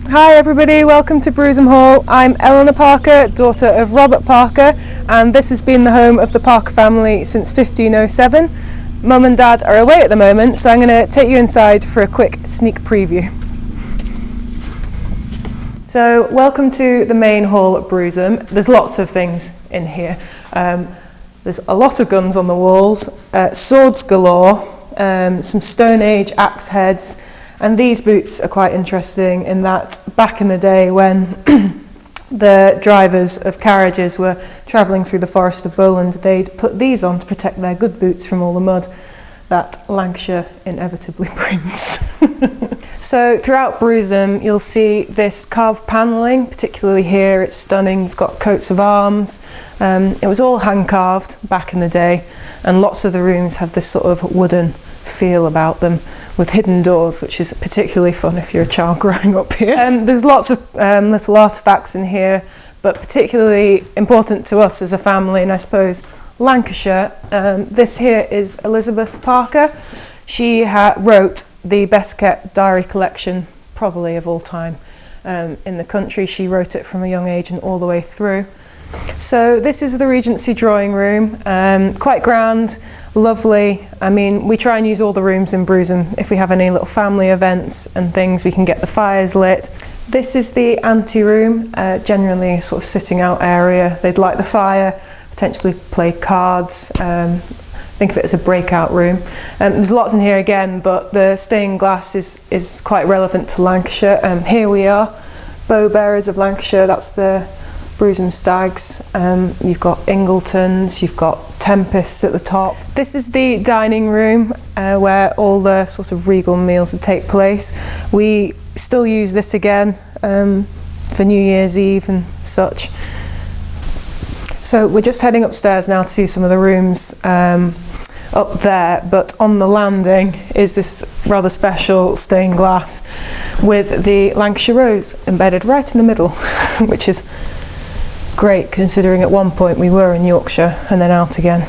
Hi everybody, welcome to Browsholme Hall. I'm Eleanor Parker, daughter of Robert Parker, and this has been the home of the Parker family since 1507. Mum and Dad are away at the moment, so I'm going to take you inside for a quick sneak preview. So welcome to the main hall at Browsholme. There's lots of things in here. There's a lot of guns on the walls, swords galore, some Stone Age axe heads, and these boots are quite interesting in that back in the day when the drivers of carriages were travelling through the forest of Bowland, they'd put these on to protect their good boots from all the mud that Lancashire inevitably brings. So throughout Browsholme you'll see this carved panelling, particularly here it's stunning. You've got coats of arms. It was all hand carved back in the day, and lots of the rooms have this sort of wooden feel about them with hidden doors, which is particularly fun if you're a child growing up here. There's lots of little artefacts in here, but particularly important to us as a family, and I suppose Lancashire. This here is Elizabeth Parker. She wrote the best kept diary collection probably of all time in the country. She wrote it from a young age and all the way through. So this is the Regency drawing room, quite grand, lovely. I mean, we try and use all the rooms in Browsholme. If we have any little family events and things, we can get the fires lit. This is the ante-room, generally a sort of sitting out area. They'd light the fire, potentially play cards, think of it as a breakout room. There's lots in here again, but the stained glass is quite relevant to Lancashire. Here we are, bow bearers of Lancashire, that's the Browsholme Stags. You've got Ingletons, you've got Tempests at the top. This is the dining room where all the sort of regal meals would take place. We still use this again for New Year's Eve and such. So we're just heading upstairs now to see some of the rooms up there, but on the landing is this rather special stained glass with the Lancashire Rose embedded right in the middle, which is great considering at one point we were in Yorkshire and then out again.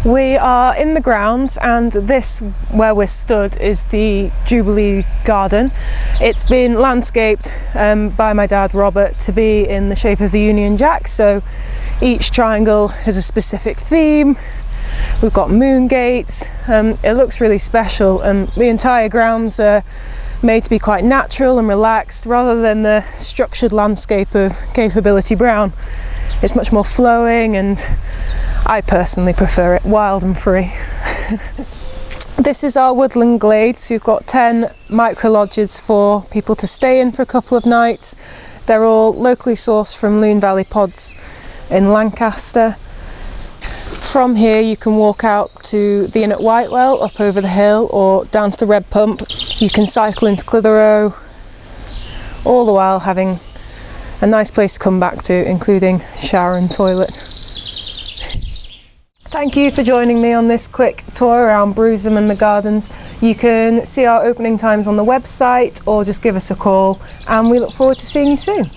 We are in the grounds, and this where we're stood is the Jubilee Garden. It's been landscaped by my dad Robert to be in the shape of the Union Jack, so each triangle has a specific theme. We've got moon gates. It looks really special, and the entire grounds are made to be quite natural and relaxed rather than the structured landscape of Capability Brown. It's much more flowing, and I personally prefer it wild and free. This is our woodland glades. We've got 10 micro lodges for people to stay in for a couple of nights. They're all locally sourced from Loon Valley Pods in Lancaster. From here you can walk out to the inn at Whitewell up over the hill, or down to the Red Pump. You can cycle into Clitheroe, all the while having a nice place to come back to, including shower and toilet. Thank you for joining me on this quick tour around Browsholme and the gardens. You can see our opening times on the website or just give us a call, and we look forward to seeing you soon.